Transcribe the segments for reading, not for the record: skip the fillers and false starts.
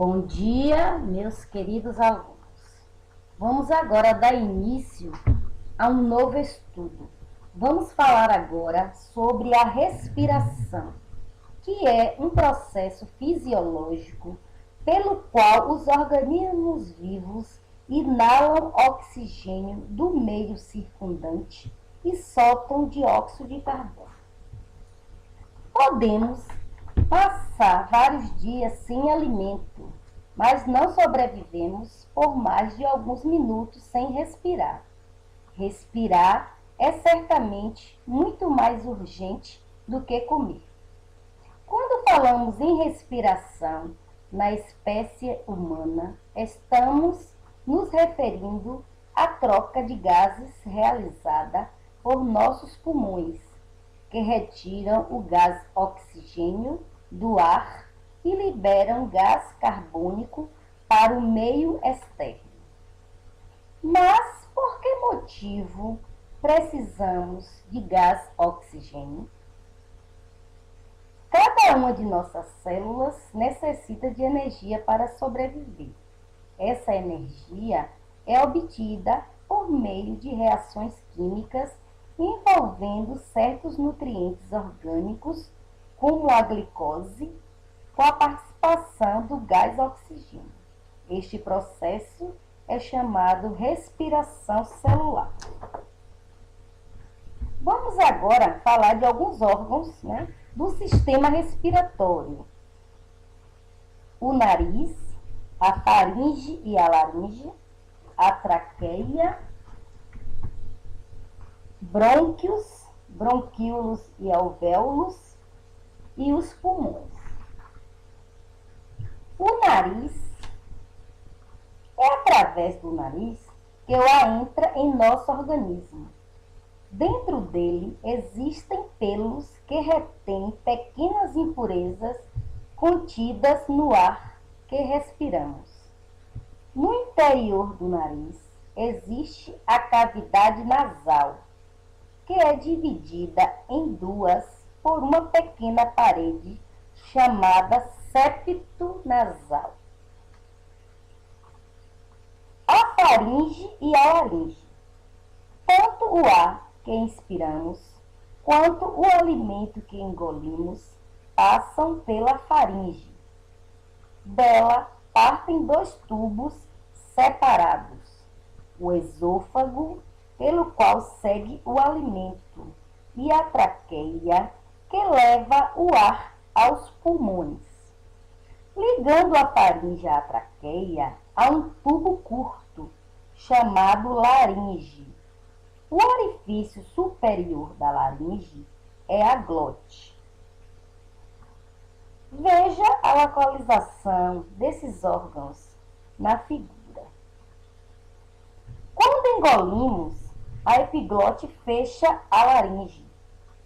Bom dia, meus queridos alunos. Vamos agora dar início a um novo estudo. Vamos falar agora sobre a respiração, que é um processo fisiológico pelo qual os organismos vivos inalam oxigênio do meio circundante e soltam dióxido de carbono. Podemos passar vários dias sem alimento, mas não sobrevivemos por mais de alguns minutos sem respirar. Respirar é certamente muito mais urgente do que comer. Quando falamos em respiração na espécie humana, estamos nos referindo à troca de gases realizada por nossos pulmões, que retiram o gás oxigênio do ar e liberam gás carbônico para o meio externo. Mas por que motivo precisamos de gás oxigênio? Cada uma de nossas células necessita de energia para sobreviver. Essa energia é obtida por meio de reações químicas envolvendo certos nutrientes orgânicos, como a glicose, com a participação do gás oxigênio. Este processo é chamado respiração celular. Vamos agora falar de alguns órgãos, do sistema respiratório. O nariz, a faringe e a laringe, a traqueia, brônquios, bronquíolos e alvéolos e os pulmões. O nariz é através do nariz que o ar entra em nosso organismo. Dentro dele existem pelos que retêm pequenas impurezas contidas no ar que respiramos. No interior do nariz existe a cavidade nasal, que é dividida em duas por uma pequena parede chamada septo nasal. A faringe e a laringe. Tanto o ar que inspiramos quanto o alimento que engolimos passam pela faringe. Dela partem dois tubos separados, o esôfago, pelo qual segue o alimento, e a traqueia, que leva o ar aos pulmões. Ligando a faringe à traqueia, há um tubo curto, chamado laringe. O orifício superior da laringe é a glote. Veja a localização desses órgãos na figura. Quando engolimos, a epiglote fecha a laringe,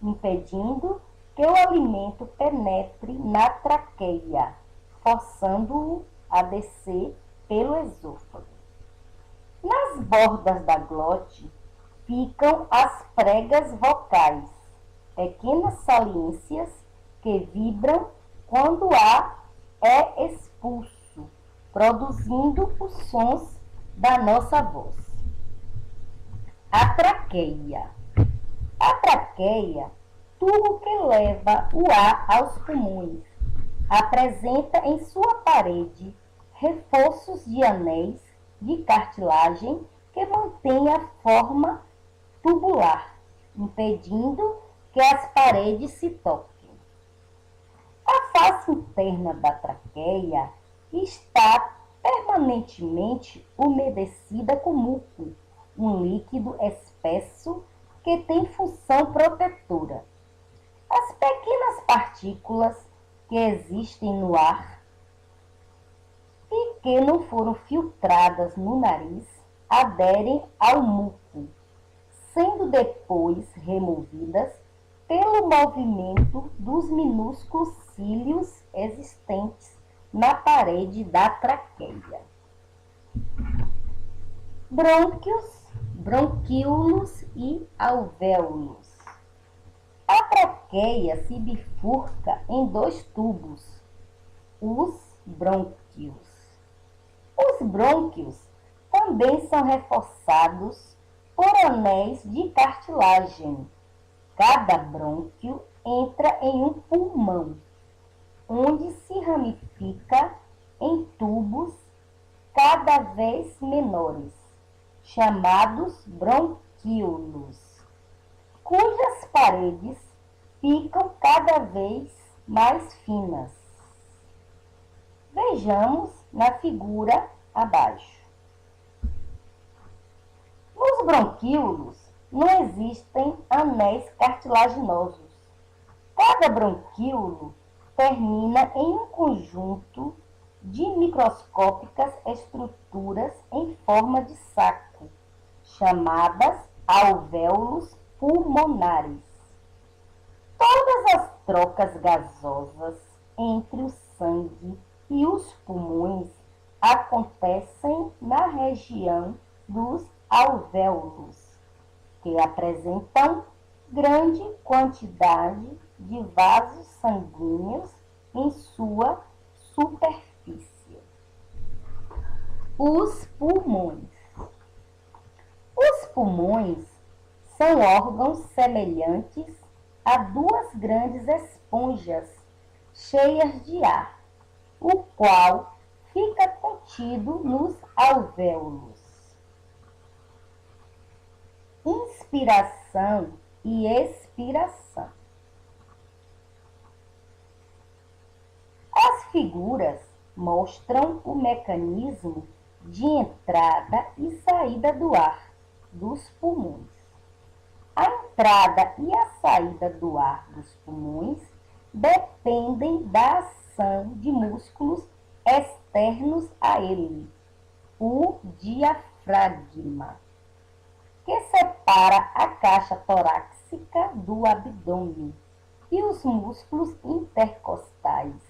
impedindo que o alimento penetre na traqueia, forçando-o a descer pelo esôfago. Nas bordas da glote ficam as pregas vocais, pequenas saliências que vibram quando o ar é expulso, produzindo os sons da nossa voz. A traqueia. A traqueia, tubo que leva o ar aos pulmões, apresenta em sua parede reforços de anéis de cartilagem que mantêm a forma tubular, impedindo que as paredes se toquem. A face interna da traqueia está permanentemente umedecida com muco, um líquido espesso que tem função protetora. As pequenas partículas que existem no ar e que não foram filtradas no nariz aderem ao muco, sendo depois removidas pelo movimento dos minúsculos cílios existentes na parede da traqueia. Brônquios, bronquíolos e alvéolos. A traqueia se bifurca em dois tubos, os brônquios. Os brônquios também são reforçados por anéis de cartilagem. Cada brônquio entra em um pulmão, onde se ramifica em tubos cada vez menores, chamados bronquíolos, cujas paredes ficam cada vez mais finas. Vejamos na figura abaixo. Nos bronquíolos não existem anéis cartilaginosos. Cada bronquíolo termina em um conjunto de microscópicas estruturas em forma de saco, chamadas alvéolos pulmonares. Todas as trocas gasosas entre o sangue e os pulmões acontecem na região dos alvéolos, que apresentam grande quantidade de vasos sanguíneos em sua superfície. Os pulmões. Os pulmões são órgãos semelhantes a duas grandes esponjas cheias de ar, o qual fica contido nos alvéolos. Inspiração e expiração. As figuras mostram o mecanismo de entrada e saída do ar dos pulmões. A entrada e a saída do ar dos pulmões dependem da ação de músculos externos a ele, o diafragma, que separa a caixa torácica do abdômen, e os músculos intercostais,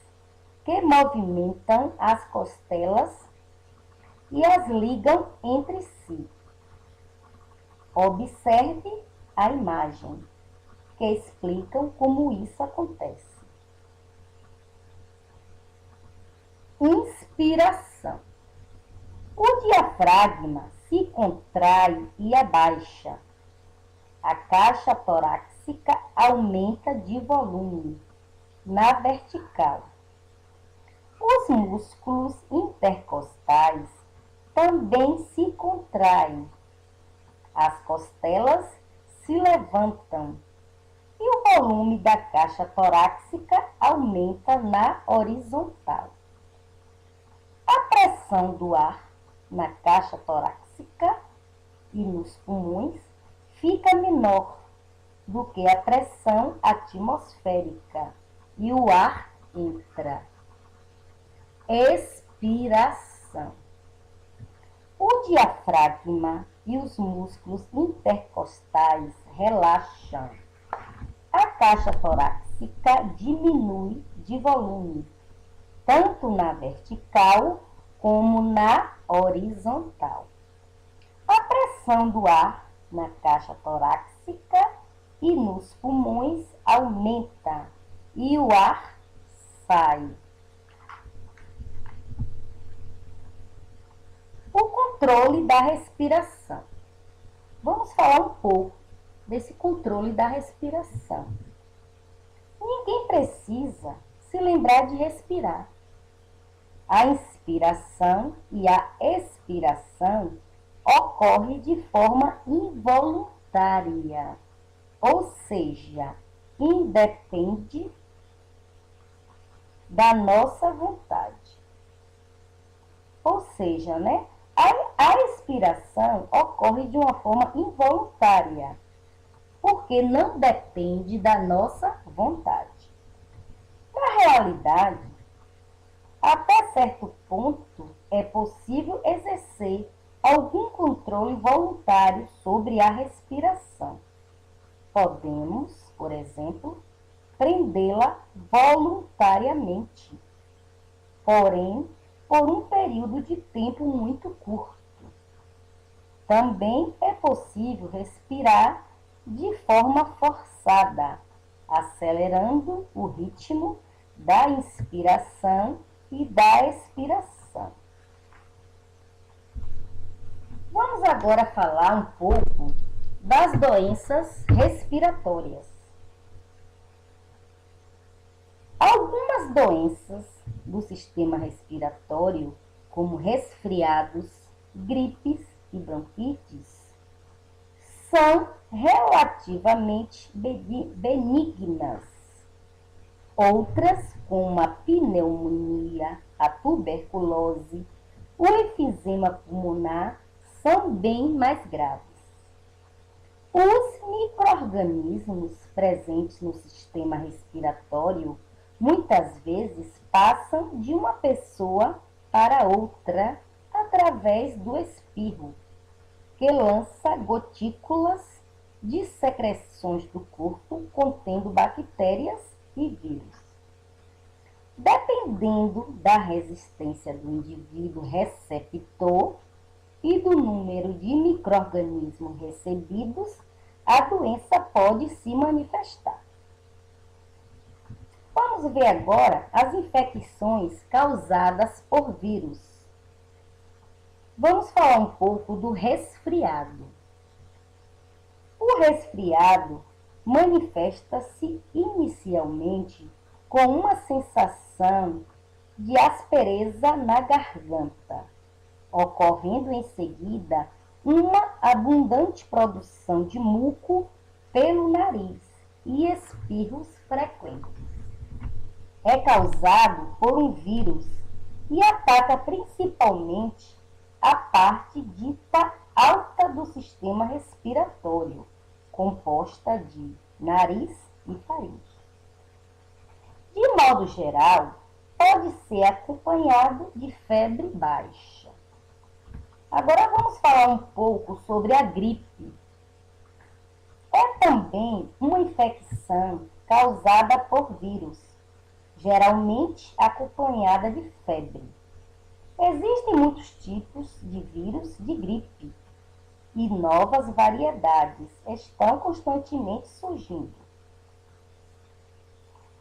que movimentam as costelas e as ligam entre si. Observe a imagem, que explicam como isso acontece. Inspiração. O diafragma se contrai e abaixa. A caixa torácica aumenta de volume na vertical. Os músculos intercostais também se contraem. As costelas se levantam e o volume da caixa torácica aumenta na horizontal. A pressão do ar na caixa torácica e nos pulmões fica menor do que a pressão atmosférica e o ar entra. Expiração. O diafragma e os músculos intercostais relaxam. A caixa torácica diminui de volume, tanto na vertical como na horizontal. A pressão do ar na caixa torácica e nos pulmões aumenta e o ar sai. O controle da respiração. Vamos falar um pouco desse controle da respiração. Ninguém precisa se lembrar de respirar. A inspiração e a expiração ocorre de forma involuntária, ou seja, independe da nossa vontade. Ou seja, a expiração ocorre de uma forma involuntária, porque não depende da nossa vontade. Na realidade, até certo ponto é possível exercer algum controle voluntário sobre a respiração. Podemos, por exemplo, prendê-la voluntariamente, porém, por um período de tempo muito curto. Também é possível respirar de forma forçada, acelerando o ritmo da inspiração e da expiração. Vamos agora falar um pouco das doenças respiratórias. Algumas doenças do sistema respiratório, como resfriados, gripes e bronquites, são relativamente benignas. Outras, como a pneumonia, a tuberculose, o enfisema pulmonar, são bem mais graves. Os micro-organismos presentes no sistema respiratório muitas vezes passam de uma pessoa para outra através do espirro, que lança gotículas de secreções do corpo contendo bactérias e vírus. Dependendo da resistência do indivíduo receptor e do número de micro-organismos recebidos, a doença pode se manifestar. Vamos ver agora as infecções causadas por vírus. Vamos falar um pouco do resfriado. O resfriado manifesta-se inicialmente com uma sensação de aspereza na garganta, ocorrendo em seguida uma abundante produção de muco pelo nariz e espirros frequentes. É causado por um vírus e ataca principalmente a parte dita alta do sistema respiratório, composta de nariz e faringe. De modo geral, pode ser acompanhado de febre baixa. Agora vamos falar um pouco sobre a gripe. É também uma infecção causada por vírus, geralmente acompanhada de febre. Existem muitos tipos de vírus de gripe e novas variedades estão constantemente surgindo.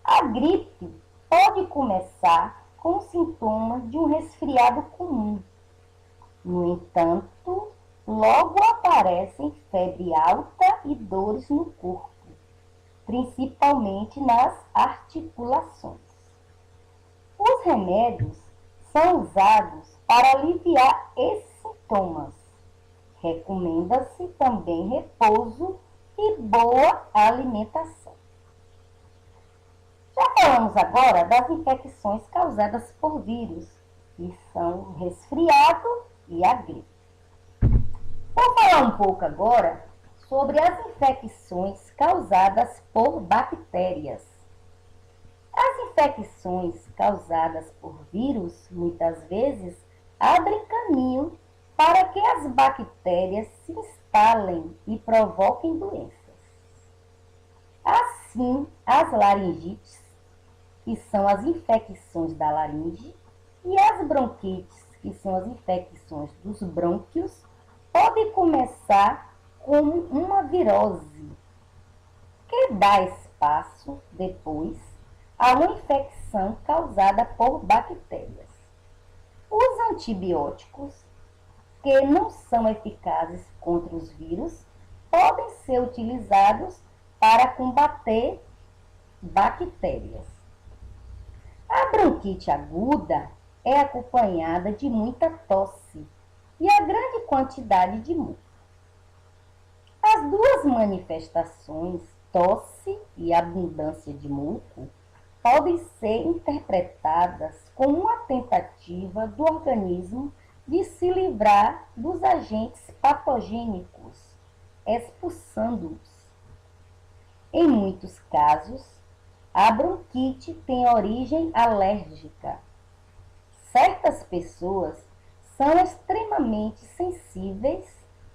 A gripe pode começar com sintomas de um resfriado comum. No entanto, logo aparecem febre alta e dores no corpo, principalmente nas articulações. Os remédios são usados para aliviar esses sintomas. Recomenda-se também repouso e boa alimentação. Já falamos agora das infecções causadas por vírus, que são o resfriado e a gripe. Vou falar um pouco agora sobre as infecções causadas por bactérias. As infecções causadas por vírus, muitas vezes, abrem caminho para que as bactérias se instalem e provoquem doenças. Assim, as laringites, que são as infecções da laringe, e as bronquites, que são as infecções dos brônquios, podem começar como uma virose, que dá espaço, depois, a uma infecção causada por bactérias. Os antibióticos, que não são eficazes contra os vírus, podem ser utilizados para combater bactérias. A bronquite aguda é acompanhada de muita tosse e a grande quantidade de muco. As duas manifestações, tosse e abundância de muco, podem ser interpretadas como uma tentativa do organismo de se livrar dos agentes patogênicos, expulsando-os. Em muitos casos, a bronquite tem origem alérgica. Certas pessoas são extremamente sensíveis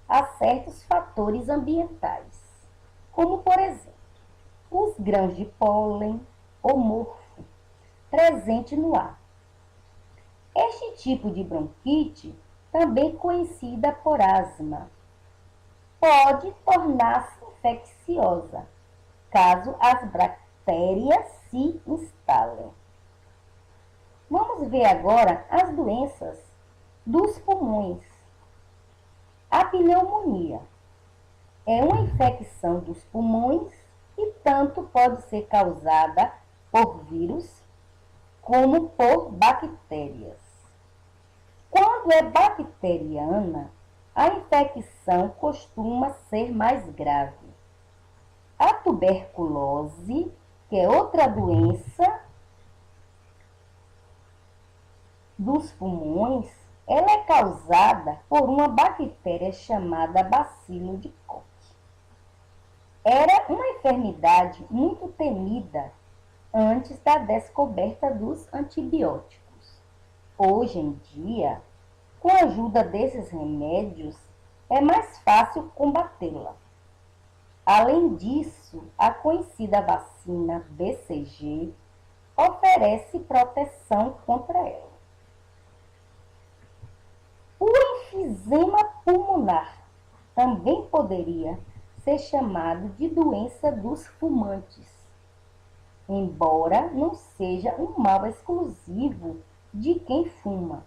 a certos fatores ambientais, como, por exemplo, os grãos de pólen ou mofo presente no ar. Este tipo de bronquite, também conhecida por asma, pode tornar-se infecciosa, caso as bactérias se instalem. Vamos ver agora as doenças dos pulmões. A pneumonia é uma infecção dos pulmões e tanto pode ser causada por vírus como por bactérias. Quando é bacteriana, a infecção costuma ser mais grave. A tuberculose, que é outra doença dos pulmões, ela é causada por uma bactéria chamada bacilo de Koch. Era uma enfermidade muito temida antes da descoberta dos antibióticos. Hoje em dia, com a ajuda desses remédios, é mais fácil combatê-la. Além disso, a conhecida vacina BCG oferece proteção contra ela. O enfisema pulmonar também poderia ser chamado de doença dos fumantes, embora não seja um mal exclusivo de quem fuma.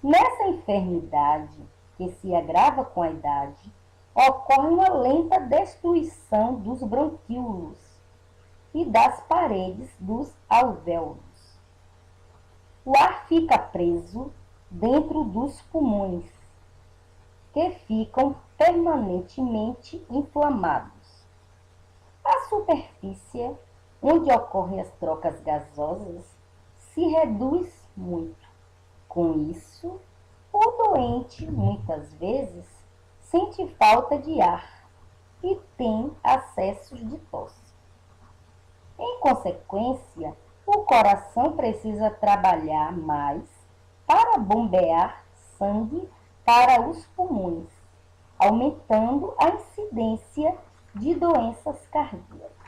Nessa enfermidade, que se agrava com a idade, ocorre uma lenta destruição dos bronquíolos e das paredes dos alvéolos. O ar fica preso dentro dos pulmões, que ficam permanentemente inflamados. A superfície onde ocorrem as trocas gasosas se reduz muito. Com isso, o doente muitas vezes sente falta de ar e tem acessos de tosse. Em consequência, o coração precisa trabalhar mais para bombear sangue para os pulmões, aumentando a incidência de doenças cardíacas.